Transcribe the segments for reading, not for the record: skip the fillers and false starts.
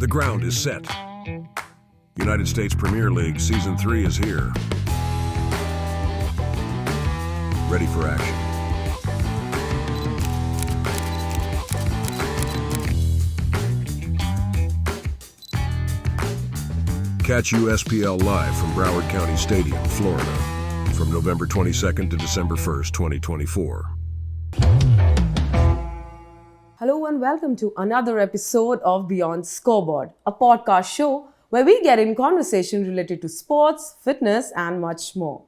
The ground is set. United States Premier League Season 3 is here. Ready for action. Catch USPL live from Broward County Stadium, Florida, from November 22nd to December 1st, 2024. Hello and welcome to another episode of Beyond Scoreboard, a podcast show where we get in conversation related to sports, fitness and much more.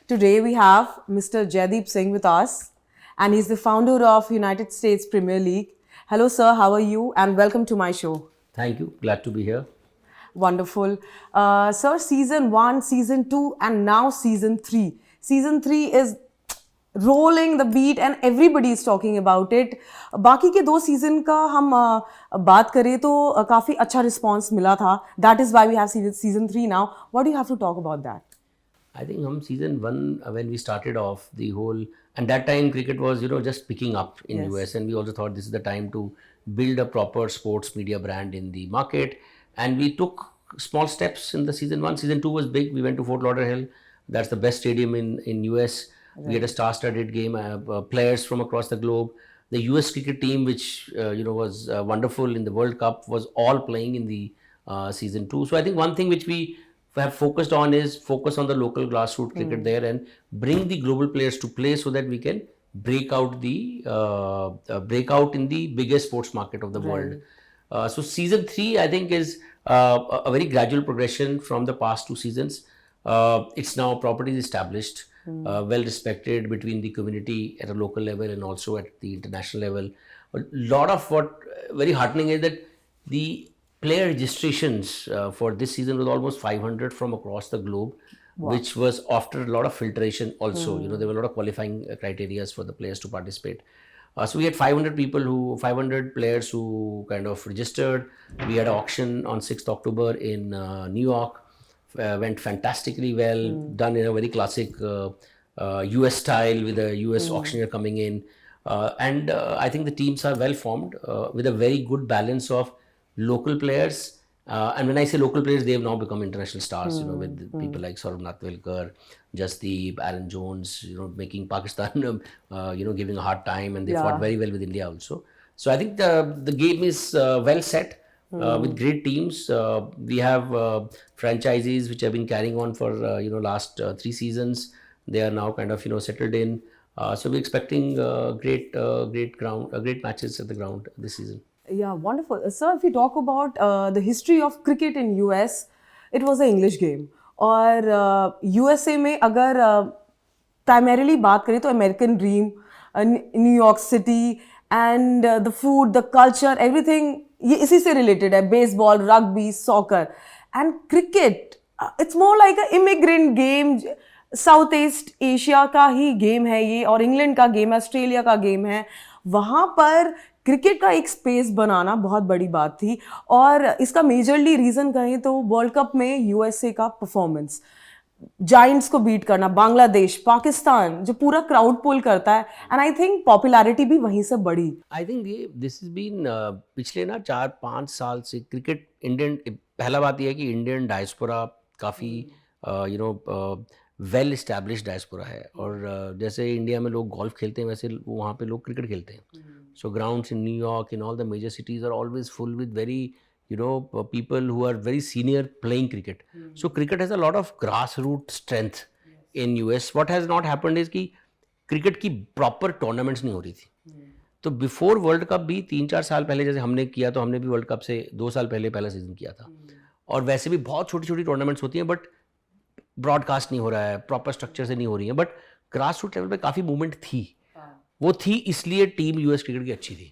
Today we have Mr. Jaideep Singh with us, and he's the founder of United States Premier League. Hello sir, how are you? And welcome to my show. Thank you. Glad to be here. Wonderful. Sir, Season 1, Season 2 and now Season 3. Season 3 is rolling the beat and everybody is talking about it. बाकी के 2 season का हम बात करें तो काफ़ी अच्छा response मिला था. That is why we have season 3 now. What do you have to talk about that? I think season 1 when we started off the whole, and that time cricket was just picking up in US, and we also thought this is the time to build a proper sports media brand in the market, and we took small steps in the season 1. Season 2 was big. We went to Fort Lauderdale. That's the best stadium in US. Right. We had a star-studded game, players from across the globe. The US cricket team, which was wonderful in the World Cup, was all playing in the season 2. So I think one thing which we have focused on is focus on the local grassroots cricket there and bring the global players to play so that we can break out in the biggest sports market of the world. So season 3 I think is a very gradual progression from the past 2 seasons. It's now properly established. Well respected between the community at a local level and also at the international level. A lot of what very heartening is that the player registrations for this season was almost 500 from across the globe. Wow. Which was after a lot of filtration also. There were a lot of qualifying criteria for the players to participate. So we had 500 players who kind of registered. We had an auction on 6th October in New York. Went fantastically well, done in a very classic US style with a US auctioneer coming in. And I think the teams are well formed with a very good balance of local players. And when I say local players, they have now become international stars, with people like Saurav Natwalkar, Jasdeep, Aaron Jones, making Pakistan, giving a hard time, and they fought very well with India also. So I think the game is well set. With great teams. We have franchises which have been carrying on for last 3 seasons. They are now kind of settled in. So we're expecting great matches at the ground this season. Yeah, wonderful. Sir, if we talk about the history of cricket in US, it was an English game. और USA में अगर primarily बात करें तो American Dream, New York City, and the food, the culture, everything ये इसी से related है. Baseball, rugby, soccer, and cricket. It's more like a immigrant game. South East Asia का ही game है ये, और England का game है, Australia का game है. वहाँ पर क्रिकेट का एक स्पेस बनाना बहुत बड़ी बात थी, और इसका मेजरली रीज़न कहें तो वर्ल्ड कप में यूएसए का परफॉर्मेंस, जायंट्स को बीट करना, बांग्लादेश, पाकिस्तान जो पूरा क्राउड पुल करता है, एंड आई थिंक पॉपुलैरिटी भी वहीं से बढ़ी. I think this is been पिछले 4-5 साल से क्रिकेट इंडियन, पहला बात यह है कि इंडियन डायस्पोरा काफ़ी वेल इस्टेब्लिश्ड डायस्पोरा है, और जैसे इंडिया में लोग गोल्फ खेलते हैं वैसे वहाँ पे लोग क्रिकेट खेलते हैं. So grounds in New York, in all the major cities are always full with very people who are very senior playing cricket. So cricket has a lot of grassroots strength in US. What has not happened is कि cricket की proper tournaments नहीं हो रही थी. तो before World Cup भी 3-4 साल पहले जैसे हमने किया, तो हमने भी World Cup से 2 साल पहले पहला सीजन किया था. और वैसे भी बहुत छोटी छोटी टूर्नामेंट्स होती हैं, बट ब्रॉडकास्ट नहीं हो रहा है, प्रॉपर स्ट्रक्चर से नहीं हो रही है, बट ग्रास रूट लेवल पे काफ़ी मूवमेंट थी. वो थी इसलिए टीम यूएस क्रिकेट की अच्छी थी.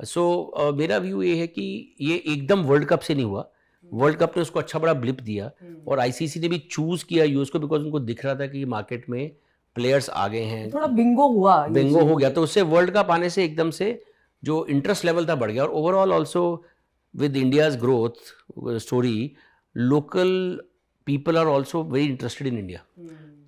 सो मेरा व्यू ये है कि ये एकदम वर्ल्ड कप से नहीं हुआ. वर्ल्ड कप ने उसको अच्छा बड़ा ब्लिप दिया, और आईसीसी ने भी चूज किया यूएस को बिकॉज उनको दिख रहा था कि मार्केट में प्लेयर्स आ गए हैं, थोड़ा बिंगो हो गया. तो उससे वर्ल्ड कप आने से एकदम से जो इंटरेस्ट लेवल था बढ़ गया. और overall also with India's growth story, local people are also very interested in India.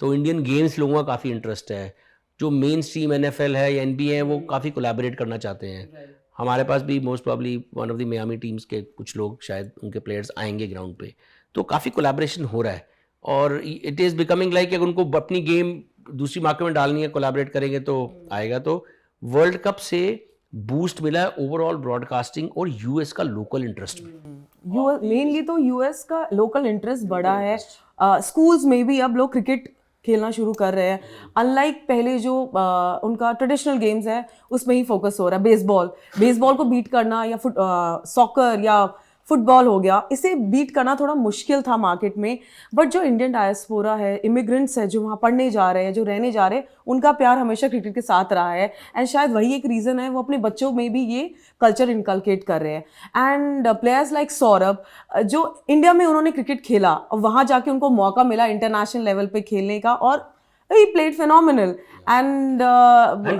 तो इंडियन गेम्स लोगों का काफ़ी इंटरेस्ट है. जो मेन स्ट्रीम NFL है या NBA है वो काफ़ी कोलैबोरेट करना चाहते हैं. हमारे पास भी most probably one of the Miami teams के कुछ लोग शायद उनके प्लेयर्स आएंगे ग्राउंड पे, तो काफ़ी कोलैबोरेशन हो रहा है और इट इज़ बिकमिंग लाइक अगर उनको अपनी गेम दूसरी मार्केट में डालनी है, कोलैबोरेट करेंगे तो आएगा। तो वर्ल्ड कप से बूस्ट मिला है ओवरऑल ब्रॉडकास्टिंग और यूएस का लोकल इंटरेस्ट में। मेनली तो यूएस का लोकल इंटरेस्ट बढ़ा है। स्कूल्स में भी अब लोग क्रिकेट खेलना शुरू कर रहे हैं, अनलाइक पहले जो उनका ट्रेडिशनल गेम्स है उसमें ही फोकस हो रहा है। बेसबॉल को बीट करना या सॉकर या फुटबॉल हो गया, इसे बीट करना थोड़ा मुश्किल था मार्केट में। बट जो इंडियन डायस्पोरा है, इमिग्रेंट्स है जो वहाँ पढ़ने जा रहे हैं, जो रहने जा रहे हैं, उनका प्यार हमेशा क्रिकेट के साथ रहा है एंड शायद वही एक रीज़न है वो अपने बच्चों में भी ये कल्चर इनकलकेट कर रहे हैं। एंड प्लेयर्स लाइक सौरभ जो इंडिया में उन्होंने क्रिकेट खेला और वहाँ जाके उनको मौका मिला इंटरनेशनल लेवल पे खेलने का और he played phenomenal and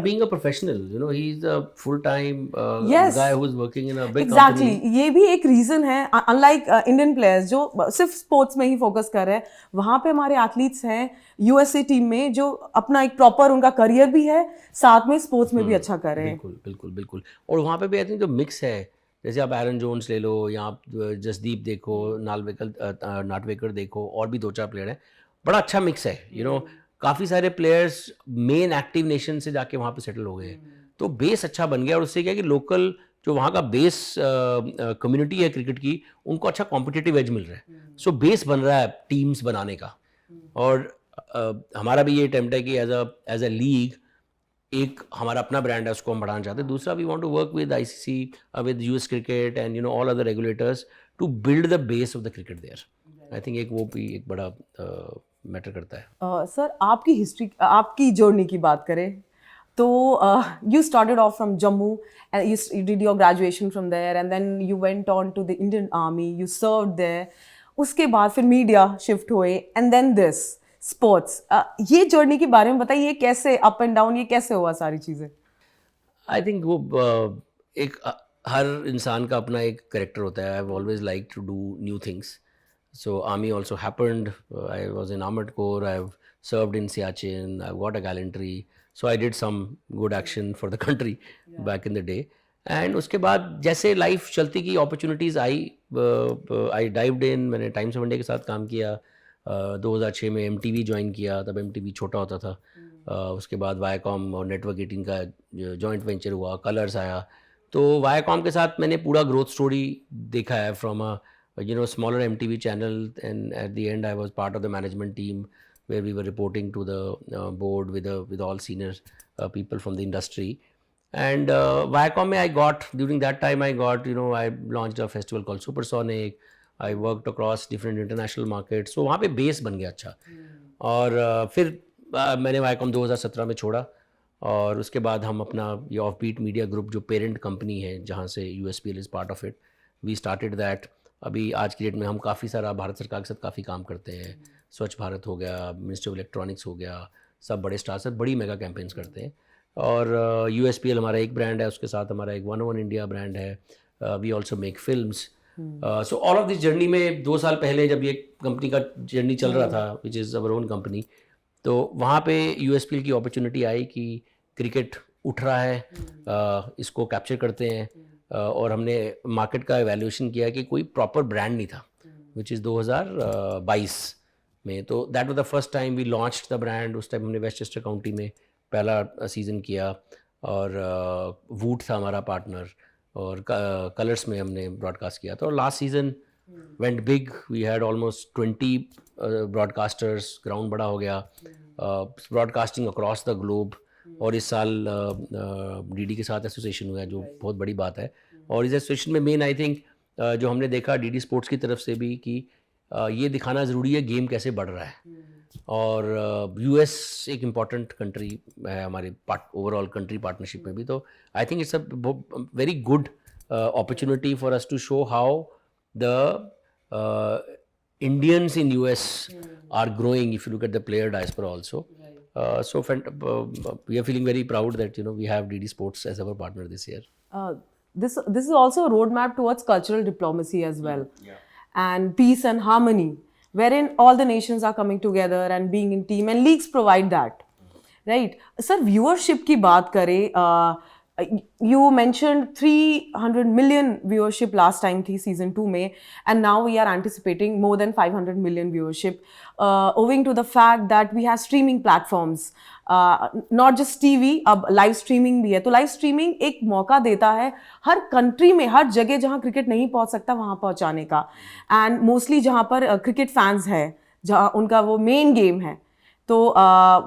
being a professional, you know, he's a full-time Yes. guy who's working in a big exactly company. ये भी एक रीजन है। अनलाइक इंडियन प्लेयर्स जो सिर्फ स्पोर्ट्स में ही फोकस कर रहे हैं, वहाँ पे हमारे एथलीट्स हैं यूएसए टीम में जो अपना एक प्रॉपर उनका करियर भी है, साथ में स्पोर्ट्स में भी अच्छा कर रहे हैं। बिल्कुल। और वहाँ पे भी आई थिंक जो मिक्स है, जैसे आप एरन जोन्स ले लो या आप जसदीप देखो, नाटवेकर देखो, और भी 2-4 प्लेयर हैं, बड़ा अच्छा मिक्स है। यू नो, काफ़ी सारे प्लेयर्स मेन एक्टिव नेशन से जाके वहाँ पे सेटल हो गए हैं, तो बेस अच्छा बन गया और उससे क्या है कि लोकल जो वहाँ का बेस कम्युनिटी है क्रिकेट की, उनको अच्छा कॉम्पिटिटिव एज मिल रहा है। सो बेस बन रहा है टीम्स बनाने का। और हमारा भी ये अटेम्प्ट है कि एज अ लीग एक हमारा अपना ब्रांड है, उसको हम बढ़ाना चाहते हैं। दूसरा, we want to work with ICC, with US cricket and you know all other regulators to build the base of the cricket there. I think एक वो भी एक बड़ा मैटर करता है। सर आपकी हिस्ट्री, आपकी जर्नी की बात करें तो you started off from Jammu and you did your graduation from there and then you went on to the Indian army, you served there. उसके बाद फिर मीडिया शिफ्ट हुए एंड देन दिस स्पोर्ट्स। ये जर्नी के बारे में बताइए, कैसे अप एंड डाउन, ये कैसे हुआ सारी चीज़ें? आई थिंक वो एक हर इंसान का अपना एक करेक्टर होता है। I have always like to do new things. So army also happened. I was in Armored Corps. I've served in Siachen. I've got a gallantry. So I did some good action for the country back in the day. And उसके बाद जैसे life चलती की opportunities I, I dived in. मैंने times of India के साथ काम किया। 2006 में MTV ज्वाइन किया, तब MTV छोटा होता था। उसके बाद वायाकॉम और नेटवर्क 18 का जॉइंट वेंचर हुआ, कलर्स आया। तो वायाकॉम के साथ मैंने पूरा ग्रोथ स्टोरी देखा है from a smaller MTV channel, and at the end I was part of the management team where we were reporting to the board with all senior people from the industry. And Viacom mein I got, during that time I got, you know, I launched a festival called Supersonic. I worked across different international markets. So वहाँ पे base बन गया अच्छा। और फिर मैंने Viacom 2017 में छोड़ा और उसके बाद हम अपना ये ऑफबीट मीडिया ग्रुप जो पेरेंट कंपनी है जहाँ से USPL is part of it, we started that. अभी आज की डेट में हम काफ़ी सारा भारत सरकार के साथ काफ़ी काम करते हैं। स्वच्छ भारत हो गया, मिनिस्ट्री ऑफ इलेक्ट्रॉनिक्स हो गया, सब बड़े स्टार से बड़ी मेगा कैंपेन्स करते हैं। और USPL हमारा एक ब्रांड है, उसके साथ हमारा एक 101 इंडिया ब्रांड है। We also make films. So all of this journey में 2 साल पहले जब ये कंपनी का जर्नी चल रहा था, which is our own company, तो वहाँ पे USPL की अपॉर्चुनिटी आई कि क्रिकेट उठ रहा है, इसको कैप्चर करते हैं। और हमने मार्केट का एवेल्यूएशन किया कि कोई प्रॉपर ब्रांड नहीं था, विच इज़ 2022 में। तो that was the first time we launched the brand. उस टाइम हमने वेस्टचेस्टर काउंटी में पहला सीज़न किया और वूट था हमारा पार्टनर, और कलर्स में हमने ब्रॉडकास्ट किया था। और last season went big, we had almost 20 broadcasters, ground बड़ा हो गया, ब्रॉडकास्टिंग अक्रॉस द ग्लोब। और इस साल डीडी के साथ एसोसिएशन हुआ है, जो बहुत बड़ी बात है। और इस एसोसिएशन में मेन आई थिंक जो हमने देखा डीडी स्पोर्ट्स की तरफ से भी कि ये दिखाना ज़रूरी है गेम कैसे बढ़ रहा है। और यूएस एक इम्पॉर्टेंट कंट्री है हमारे ओवरऑल कंट्री पार्टनरशिप में भी। तो I think it's a very good opportunity for us to show how the Indians in US are growing if you look at the player diaspora also. So we are feeling very proud that we have DD Sports as our partner this year. This is also a roadmap towards cultural diplomacy as well, and peace and harmony, wherein all the nations are coming together and being in team, and leagues provide that, right? Sir, viewership की बात करें, You mentioned 300 million viewership last time थी season 2 में, and now we are anticipating more than 500 million viewership, owing to the fact that we have streaming platforms, not just TV, अब live streaming भी है. तो live streaming एक मौका देता है हर country में, हर जगह जहाँ cricket नहीं पहुँच सकता वहाँ पहुँचाने का, and mostly जहाँ पर cricket fans है, जहाँ उनका वो main game है. So,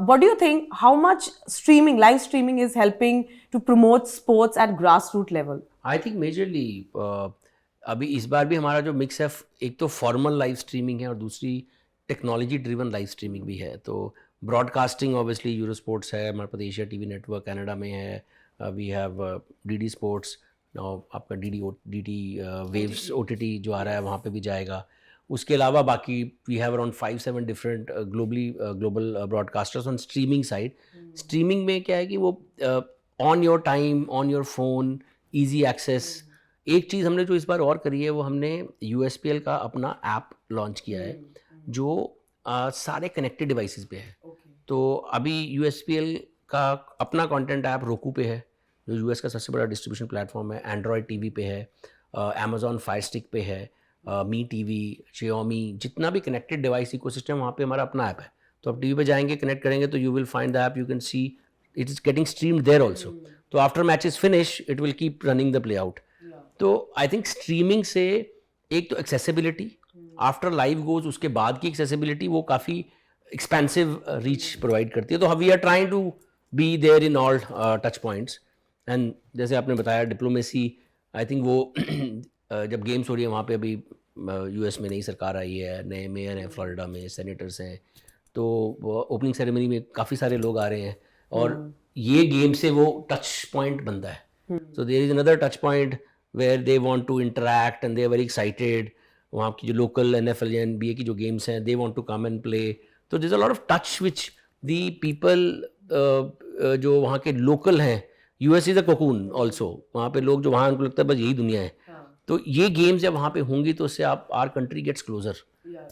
what do you think? How much streaming, live streaming, is helping to promote sports at grassroots level? I think majorly अभी इस बार भी हमारा जो मिक्स है, एक तो फॉर्मल लाइव स्ट्रीमिंग है और दूसरी टेक्नोलॉजी ड्रिवन लाइव स्ट्रीमिंग भी है. तो ब्रॉडकास्टिंग ऑब्वियसली यूरो स्पोर्ट्स है, हमारे पास एशिया टीवी नेटवर्क कनाडा में है, वी हैव डीडी स्पोर्ट्स, आपका डीडी वेव्स ओटीटी जो आ रहा है वहाँ पे भी जाएगा. उसके अलावा बाकी we have around 5-7 different global broadcasters on streaming side. Streaming में क्या है कि वो on your time, on your phone, easy access. एक चीज़ हमने जो इस बार और करी है वो हमने USPL का अपना ऐप लॉन्च किया है जो सारे कनेक्टेड डिवाइसेस पे है. तो अभी USPL का अपना कंटेंट ऐप roku पे है जो US का सबसे बड़ा डिस्ट्रीब्यूशन प्लेटफॉर्म है, एंड्रॉयड टीवी पे है, Amazon Fire Stick पे है, मी टीवी, Xiaomi, जितना भी कनेक्टेड डिवाइस इकोसिस्टम वहाँ पे हमारा अपना ऐप है. तो आप टीवी पे जाएंगे, कनेक्ट करेंगे तो you will find the app, you can see it is getting streamed there also. तो after matches finish it will keep running the play out. तो आई थिंक स्ट्रीमिंग से एक तो एक्सेसिबिलिटी, आफ्टर लाइव गोज उसके बाद की accessibility वो काफ़ी एक्सपेंसिव रीच प्रोवाइड करती है. तो we are trying to be there in all touch points. And जैसे आपने बताया डिप्लोमेसी, आई थिंक वो जब गेम्स हो रही है वहाँ पे अभी US में नई सरकार आई है, नए मेयर हैं, फ्लोरिडा में सेनेटर्स हैं, तो ओपनिंग सेरेमनी में काफ़ी सारे लोग आ रहे हैं और ये गेम से वो टच पॉइंट बनता है. So there is another touch point where they want to interact and they are very excited. वहाँ की जो लोकल NFL या NBA की जो गेम्स हैं, they want to come and play. तो there is a lot of touch which the people जो वहाँ के लोकल हैं, US is a cocoon also, वहाँ पे लोग जो वहाँ उनको लगता है बस यही दुनिया है. तो ये गेम्स जब वहाँ पे होंगी तो उससे आप our country gets closer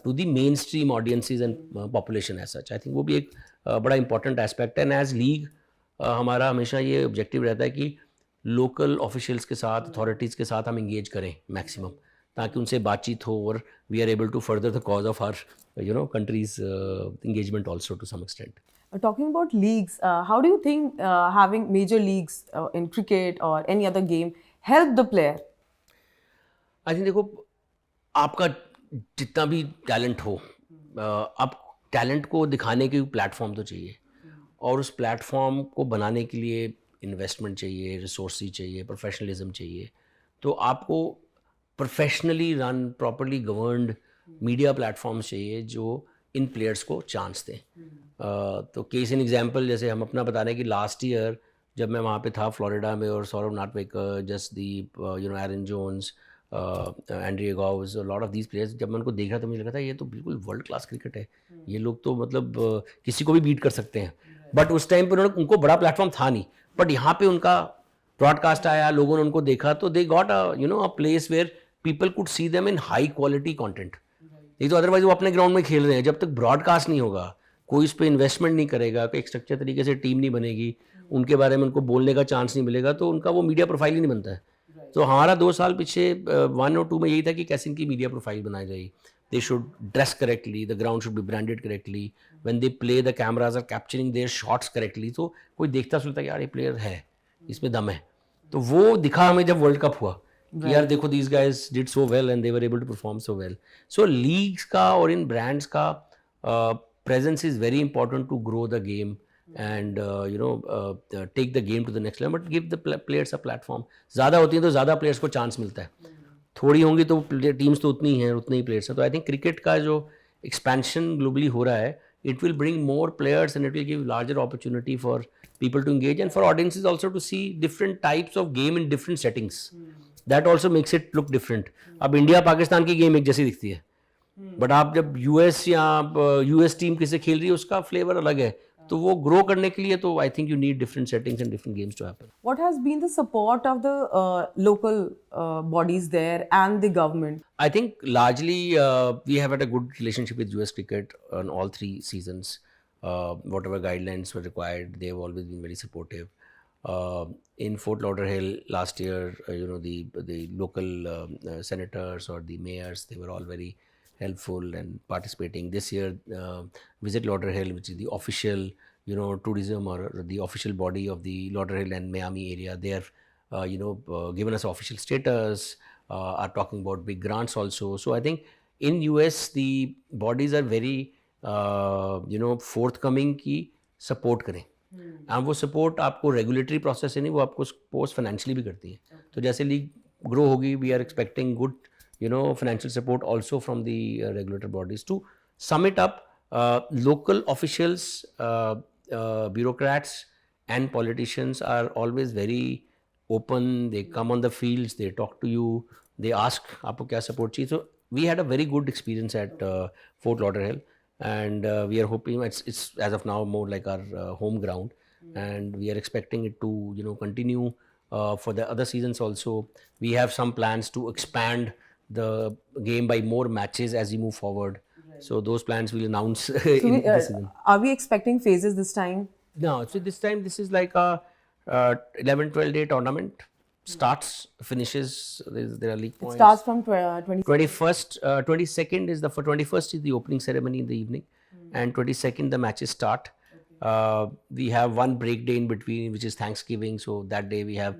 to the main stream audiences and population as such. I think वो भी एक बड़ा इंपॉर्टेंट एस्पेक्ट है. एंड एज लीग हमारा हमेशा ये ऑब्जेक्टिव रहता है कि लोकल ऑफिशियल्स के साथ, अथॉरिटीज़ के साथ हम इंगेज करें मैक्सिमम, ताकि उनसे बातचीत हो और we are able to further the cause of our countries engagement also to some extent. Talking about leagues, how do you think having major leagues in cricket or any other game help the player? I think देखो, आपका जितना भी talent हो, अब talent को दिखाने के platform तो चाहिए, और उस प्लेटफॉर्म को बनाने के लिए इन्वेस्टमेंट चाहिए, रिसोर्सेज चाहिए, प्रोफेशनलिज्म चाहिए. तो आपको professionally run, properly governed media platforms चाहिए जो इन प्लेयर्स को चांस दें. तो केस इन एग्जांपल जैसे हम अपना बता रहे हैं कि लास्ट ईयर जब मैं वहाँ पे था फ्लोरिडा में, और Saurabh Natwekar, Jasdeep, Aaron Jones, Andries Gous, lot of these players, जब मैं उनको देख रहा था मुझे लगा था ये तो बिल्कुल वर्ल्ड क्लास क्रिकेट है, ये लोग तो मतलब किसी को भी बीट कर सकते हैं. बट उस टाइम पर उनको बड़ा प्लेटफॉर्म था नहीं, बट यहाँ पे उनका ब्रॉडकास्ट आया, लोगों ने उनको देखा, तो they got a place where people could see them in high quality content. नहीं तो अदरवाइज वो अपने ग्राउंड में खेल रहे हैं. जब तक ब्रॉडकास्ट नहीं होगा, कोई इस पर इन्वेस्टमेंट नहीं करेगा, कोई एक स्ट्रक्चर तरीके से टीम नहीं बनेगी, उनके बारे में उनको बोलने का चांस नहीं मिलेगा, तो उनका वो मीडिया प्रोफाइल ही नहीं बनता है. तो हमारा 2 साल पीछे 1 और 2 में यही था कि कैसे इनकी मीडिया प्रोफाइल बनाई जाए. They should dress correctly, the ground should be branded correctly, when they play the cameras are capturing their shots correctly. तो कोई देखता सुनता कि यार ये प्लेयर है, इसमें दम है. तो वो दिखा हमें जब वर्ल्ड कप हुआ कि यार देखो these guys did so well and they were able to perform so well. So leagues का और इन ब्रांड्स का presence is very important to grow the game and take the game to the next level, but give the players a platform. ज़्यादा होती हैं तो ज़्यादा players को चांस मिलता है, थोड़ी होंगी तो टीम्स तो उतनी हैं, उतने ही प्लेयर्स हैं. तो आई थिंक क्रिकेट का जो एक्सपेंशन ग्लोबली हो रहा है, it will bring more players and it will give larger opportunity for people to engage and for audiences also to see different types of game in different settings. That also makes it look different. अब India Pakistan की game एक जैसी दिखती है, but आप जब US या US team किससे खेल रही है उसका फ्लेवर अलग है. तो वो ग्रो करने के लिए तो I think you need different settings and different games to happen. What has been the support of the local bodies there and the government? I think largely we have had a good relationship with US cricket on all 3 seasons. Whatever guidelines were required, they have always been very supportive. In Fort Lauderdale last year, the local senators or the mayors, they were all very helpful and participating. This year, Visit Lauderdale, which is the official, tourism or the official body of the Lauderdale and Miami area, they have, given us official status, are talking about big grants also. So I think in US, the bodies are very, forthcoming की support करें. And वो support आपको regulatory process है नहीं, वो आपको support financially भी करती है. तो जैसे लीग ग्रो होगी, we are expecting good financial support also from the regulator bodies. To sum it up, local officials, bureaucrats and politicians are always very open. They come on the fields, they talk to you, they ask aapko kya support chahiye. So we had a very good experience at Fort Lauderdale, and we are hoping it's as of now more like our home ground, and we are expecting it to continue for the other seasons also. We have some plans to expand the game by more matches as we move forward. So those plans we'll announce in this season. Are we expecting phases this time? No, so this time this is like a 11-12 day tournament. Starts, finishes, there are league points. It starts from 21st, 22nd is for 21st is the opening ceremony in the evening, and 22nd the matches start. We have one break day in between, which is Thanksgiving. So that day we are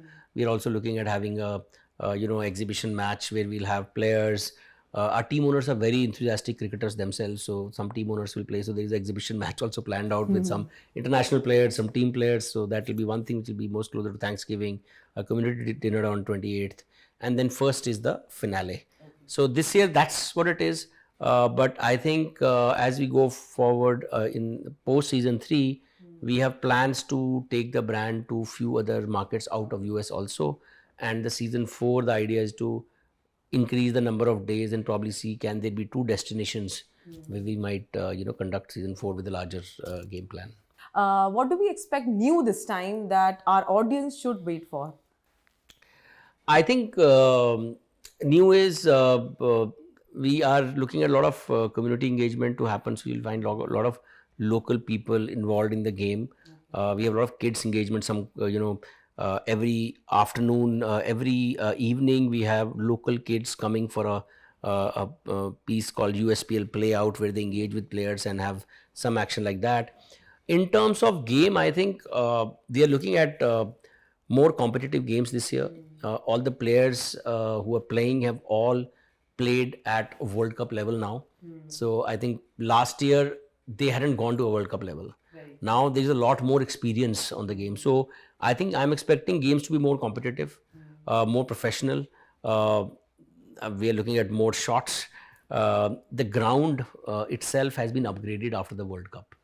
also looking at having a exhibition match where we'll have players. Our team owners are very enthusiastic cricketers themselves, so some team owners will play. So there is an exhibition match also planned out with some international players, some team players. So that will be one thing which will be most closer to Thanksgiving. A community dinner on 28th, and then first is the finale. So this year that's what it is. But I think as we go forward in post season 3, we have plans to take the brand to few other markets out of US also. And the season 4, the idea is to increase the number of days and probably see can there be 2 destinations where we might conduct season 4 with a larger game plan. What do we expect new this time that our audience should wait for? I think new is we are looking at a lot of community engagement to happen. So you'll find a lot of local people involved in the game. We have a lot of kids engagement. Some every afternoon, every evening, we have local kids coming for a piece called USPL Play Out, where they engage with players and have some action like that. In terms of game, I think we are looking at more competitive games this year. All the players who are playing have all played at World Cup level now. So I think last year they hadn't gone to a World Cup level. Now there's a lot more experience on the game. So I think I'm expecting games to be more competitive, more professional. We are looking at more shots. The ground itself has been upgraded after the World Cup.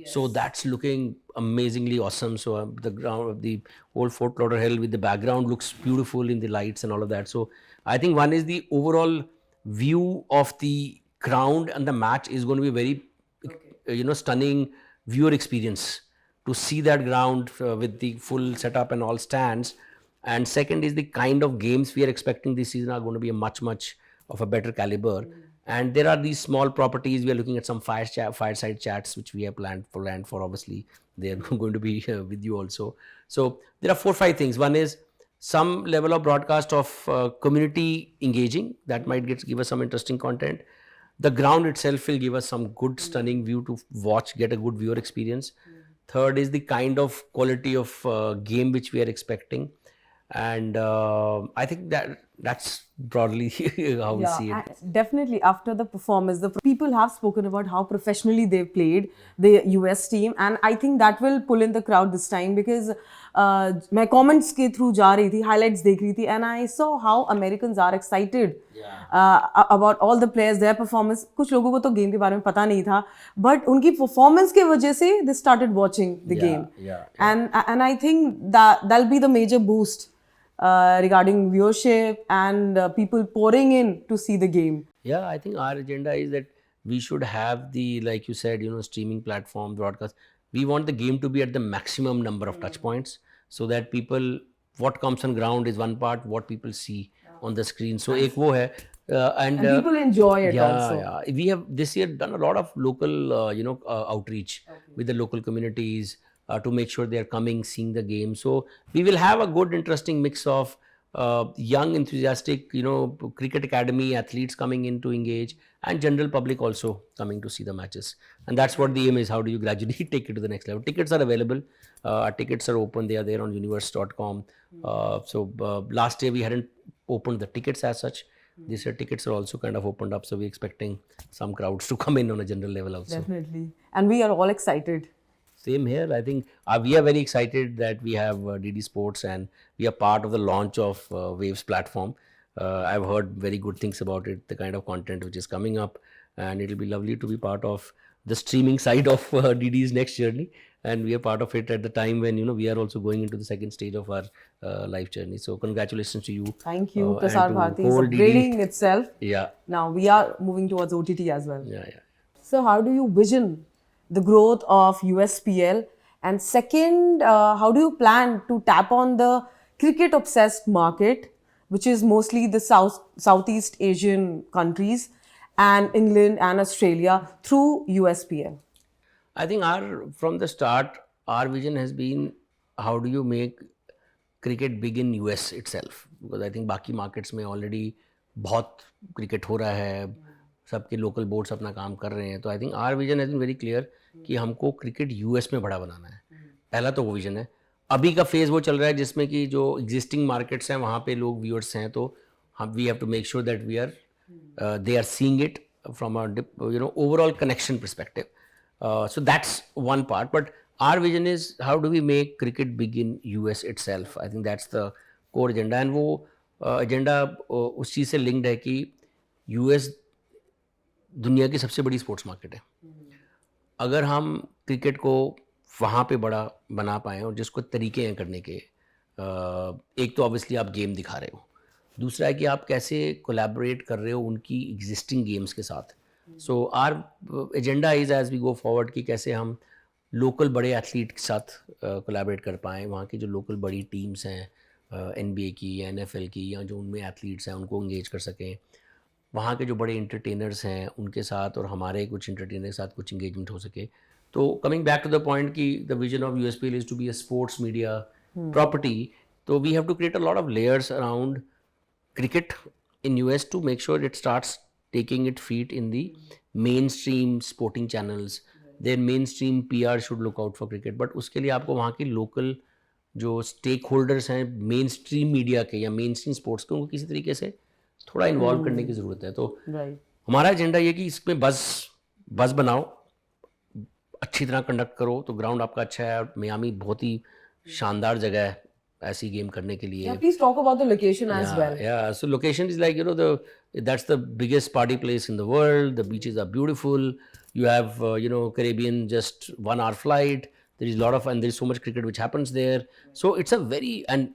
So that's looking amazingly awesome. So the ground, the whole Fort Lauderdale with the background looks beautiful in the lights and all of that. So I think one is the overall view of the ground and the match is going to be very, stunning viewer experience to see that ground with the full setup and all stands. And second is the kind of games we are expecting this season are going to be a much of a better caliber. And there are these small properties. We are looking at some fireside chats which we have planned for. Obviously, they are going to be with you also. So there are 4-5 things. One is some level of broadcast of community engaging that might give us some interesting content. The ground itself will give us some good stunning view to watch, get a good viewer experience. Third is the kind of quality of game which we are expecting. And I think that's broadly how we see it. Definitely after the performance, the people have spoken about how professionally they've played the US team, and I think that will pull in the crowd this time because मैं comments के through जा रही थी, highlights देख रही थी, and I saw how Americans are excited about all the players, their performance. कुछ लोगों को तो game के बारे में पता नहीं था, but उनकी performance के वजह से they started watching the game. And I think that'll be the major boost regarding viewership and people pouring in to see the game. Yeah, I think our agenda is that we should have the, like you said, streaming platform, broadcast. We want the game to be at the maximum number of touch points so that people, what comes on ground is one part, what people see on the screen. So ek wo hai. And people enjoy it also. Yeah. We have this year done a lot of local, outreach with the local communities. to make sure they are coming, seeing the game. So we will have a good, interesting mix of young, enthusiastic, cricket academy athletes coming in to engage, and general public also coming to see the matches. And that's what the aim is. How do you gradually take it to the next level? Tickets are available. Our tickets are open. They are there on universe.com. Last year we hadn't opened the tickets as such. This year tickets are also kind of opened up. So we're expecting some crowds to come in on a general level also. Definitely. And we are all excited. Same here. I think we are very excited that we have DD Sports and we are part of the launch of Waves platform. I've heard very good things about it, the kind of content which is coming up, and it'll be lovely to be part of the streaming side of DD's next journey. And we are part of it at the time when we are also going into the second stage of our life journey. So congratulations to you. Thank you, and Prasar to Bharati is whole DD. upgrading itself. Yeah. Now we are moving towards OTT as well. Yeah. So how do you vision the growth of USPL? And second, how do you plan to tap on the cricket-obsessed market, which is mostly the Southeast Asian countries and England and Australia through USPL? I think from the start, our vision has been how do you make cricket big in US itself? Because I think बाकी markets में already बहुत cricket हो रहा है, सबके local boards अपना काम कर रहे हैं. तो I think our vision has been very clear कि हमको क्रिकेट यूएस में बड़ा बनाना है. पहला तो वो विजन है. अभी का फेज वो चल रहा है जिसमें कि जो एग्जिस्टिंग मार्केट्स हैं वहाँ पे लोग व्यूअर्स हैं, तो हम we have to make sure that they are seeing it from a overall connection perspective. So that's one part. But our vision is how do we make cricket big in US itself. I think that's the core agenda. And वो agenda उस चीज़ से linked है कि US दुनिया की सबसे बड़ी स्पोर्ट्स मार्केट है. अगर हम क्रिकेट को वहाँ पे बड़ा बना पाएँ और जिसको तरीके हैं करने के, एक तो ऑब्वियसली आप गेम दिखा रहे हो, दूसरा है कि आप कैसे कोलैबोरेट कर रहे हो उनकी एग्जिस्टिंग गेम्स के साथ. So our agenda is as we go forward कि कैसे हम लोकल बड़े एथलीट के साथ कोलैबोरेट कर पाएँ. वहाँ की जो लोकल बड़ी टीम्स हैं NBA की या NFL की, या जो उनमें एथलीट्स हैं उनको इंगेज कर सकें. वहाँ के जो बड़े इंटरटेनर्स हैं उनके साथ और हमारे कुछ इंटरटेनर के साथ कुछ इंगेजमेंट हो सके. तो coming back to the point कि the vision of USPL is to be a sports media property. तो we have to create a lot of layers around cricket in US to make sure it starts taking its feet in the mainstream sporting channels. Their mainstream PR should look out for cricket. But उसके लिए आपको वहाँ की local जो stake holders हैं main stream media के या main stream sports के, उनको किसी तरीके से थोड़ा इन्वॉल्व करने की ज़रूरत है. तो हमारा एजेंडा ये कि इसमें बस बनाओ, अच्छी तरह कंडक्ट करो. तो ग्राउंड आपका अच्छा है. मियामी बहुत ही शानदार जगह है ऐसी गेम करने के लिए. Please talk about the location as well. Yeah, so location is like, that's the biggest party place in the world. The beaches are beautiful. You have, Caribbean, just 1 hour flight. There is and there is so much cricket which happens there. So it's and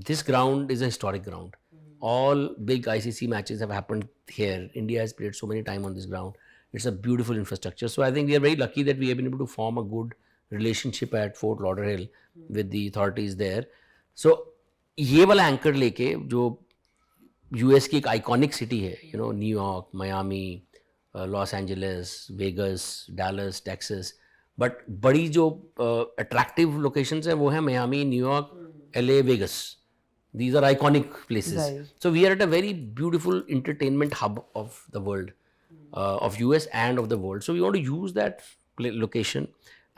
this ground is a historic ground. All big ICC matches have happened here. India has played so many times on this ground. It's a beautiful infrastructure. So I think we are very lucky that we have been able to form a good relationship at Fort Lauderdale with the authorities there. So ये वाला anchor लेके जो US की एक iconic city है, New York, Miami, Los Angeles, Vegas, Dallas, Texas, but बड़ी जो attractive locations हैं वो है Miami, New York, LA, Vegas. These are iconic places. Right. So we are at a very beautiful entertainment hub of the world, of US and of the world. So we want to use that location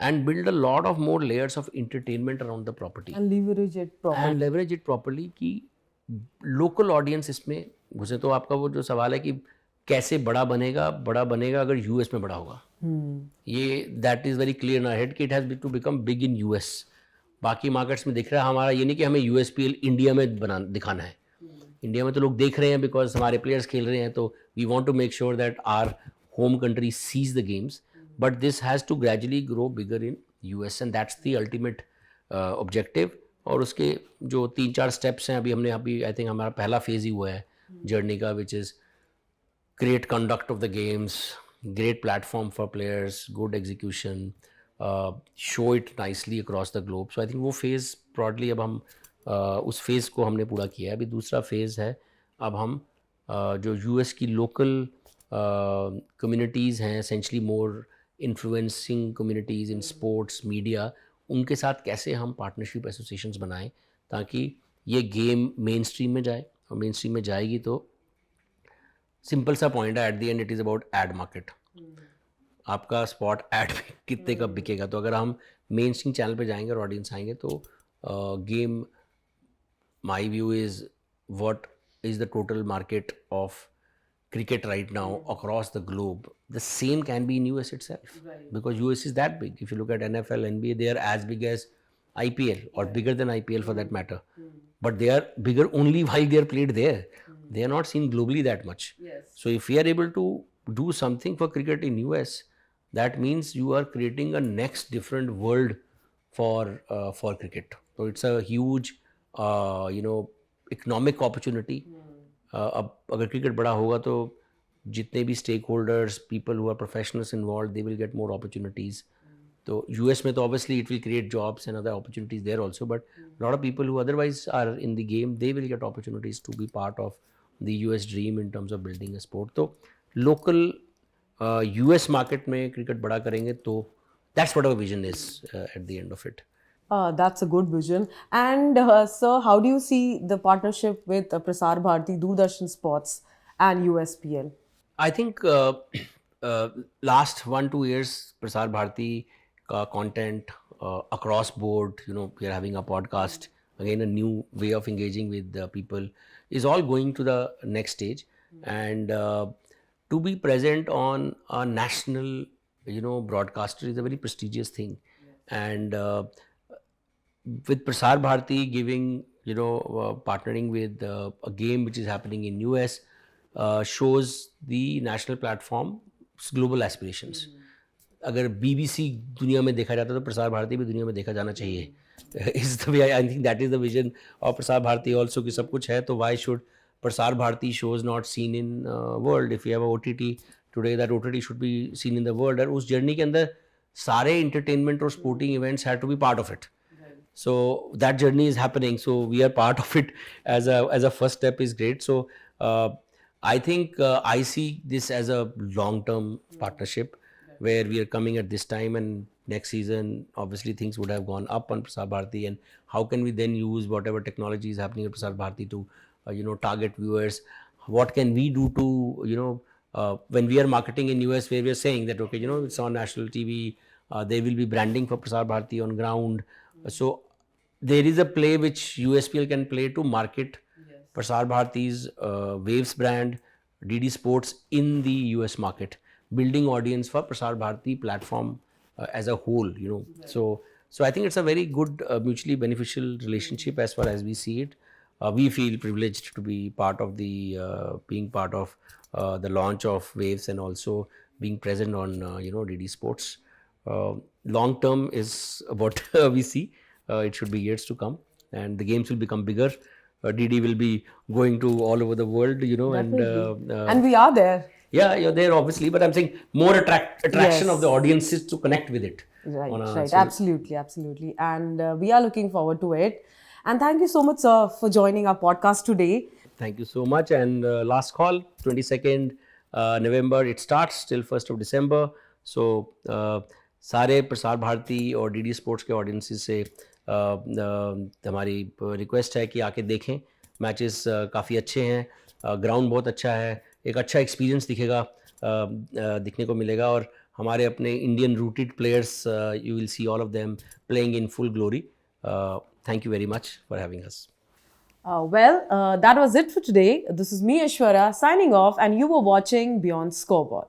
and build a lot of more layers of entertainment around the property. And leverage it properly. कि local audience इसमें घुसे. तो आपका वो जो सवाल है कि कैसे बड़ा बनेगा अगर US में बड़ा होगा. ये that is very clear in our head कि it has to become big in US. बाकी मार्केट्स में दिख रहा है. हमारा ये नहीं कि हमें USPL इंडिया में दिखाना है. इंडिया में तो लोग देख रहे हैं बिकॉज हमारे प्लेयर्स खेल रहे हैं. तो we want to make sure that our home country sees the games. But this has to gradually grow bigger in US and that's the ultimate objective. और उसके जो 3-4 steps हैं अभी I think हमारा पहला फेज ही हुआ है जर्नी का, which is great conduct of the games, great platform for players, good execution, show it nicely across the globe. So I think वो फेज broadly अब हम उस फेज को हमने पूरा किया है. अभी दूसरा फेज है, अब हम जो US की लोकल कम्युनिटीज़ हैं, essentially more influencing communities in sports, media, उनके साथ कैसे हम पार्टनरशिप एसोसिएशंस बनाएं ताकि ये गेम मेन स्ट्रीम में जाए, और मेन स्ट्रीम में जाएगी तो सिंपल सा पॉइंट है, at the end it is about ad market. आपका स्पॉट एड कितने कब बिकेगा. तो अगर हम मेन स्ट्रीम चैनल पे जाएंगे और ऑडियंस आएंगे तो game, my view is what is the total market of cricket right now across the globe. The same can be in US itself, because US is that big. If you look at NFL, NBA, they are as big as IPL, or bigger than IPL for that matter. But they are bigger only while they are played there. They are not seen globally that much. So if we are able to do something for cricket in US, that means you are creating a next different world for cricket. So it's a huge economic opportunity. अब अगर cricket बड़ा होगा तो जितने भी stake holders, people who are professionals involve, they will get more opportunities. तो US में तो obviously it will create jobs and other opportunities there also, but lot of people who otherwise are in the game, they will get opportunities to be part of the US dream in terms of building a sport. तो local US market में cricket बड़ा करेंगे तो that's what our vision is eight the end of it. That's a good vision. And sir, how do you see the partnership with Prasar Bharati, Doordarshan Sports and USPL? I think last 1-2 years, Prasar Bharati ka content across board, we are having a podcast, again a new way of engaging with the people, is all going to the next stage. And to be present on a national, broadcaster is a very prestigious thing. And with Prasar Bharati giving, partnering with a game which is happening in US, shows the national platform's global aspirations. अगर BBC दुनिया में देखा जाता है तो प्रसार भारती भी दुनिया में देखा जाना चाहिए. Is the way I think that is the vision of Prasar Bharati also, कि सब कुछ है तो why should Prasar Bharati shows not seen in world? If you have a OTT today, that OTT should be seen in the world. और उस journey के अंदर सारे entertainment और sporting events had to be part of it. So that journey is happening. So we are part of it as a first step is great. So I think I see this as a long-term partnership where we are coming at this time, and next season obviously things would have gone up on Prasar Bharati, and how can we then use whatever technology is happening at Prasar Bharati to target viewers? What can we do to when we are marketing in US, where we are saying that okay, it's on national TV, there will be branding for Prasar Bharati on ground. So there is a play which USPL can play to market Prasar Bharati's Waves brand, DD Sports in the US market, building audience for Prasar Bharati platform as a whole. So I think it's a very good mutually beneficial relationship as far as we see it. We feel privileged to be part of being part of the launch of Waves, and also being present on DD Sports. Long term is what we see. It should be years to come, and the games will become bigger. DD will be going to all over the world, and we are there. Yeah, you're there obviously, but I'm saying more attraction of the audiences to connect with it. Right. Absolutely. And we are looking forward to it. And thank you so much, sir, for joining our podcast today. Thank you so much. And last call, 22nd November, it starts till 1st of December. So सारे प्रसार भारती और DD sports के audiences से हमारी request है कि आके देखें. Matches काफ़ी अच्छे हैं, ग्राउंड बहुत अच्छा है, एक अच्छा एक्सपीरियंस दिखने को मिलेगा, और हमारे अपने Indian rooted players, you will see all of them playing in full glory. Thank you very much for having us. That was it for today. This is me, Aishwarya, signing off, and you were watching Beyond Scoreboard.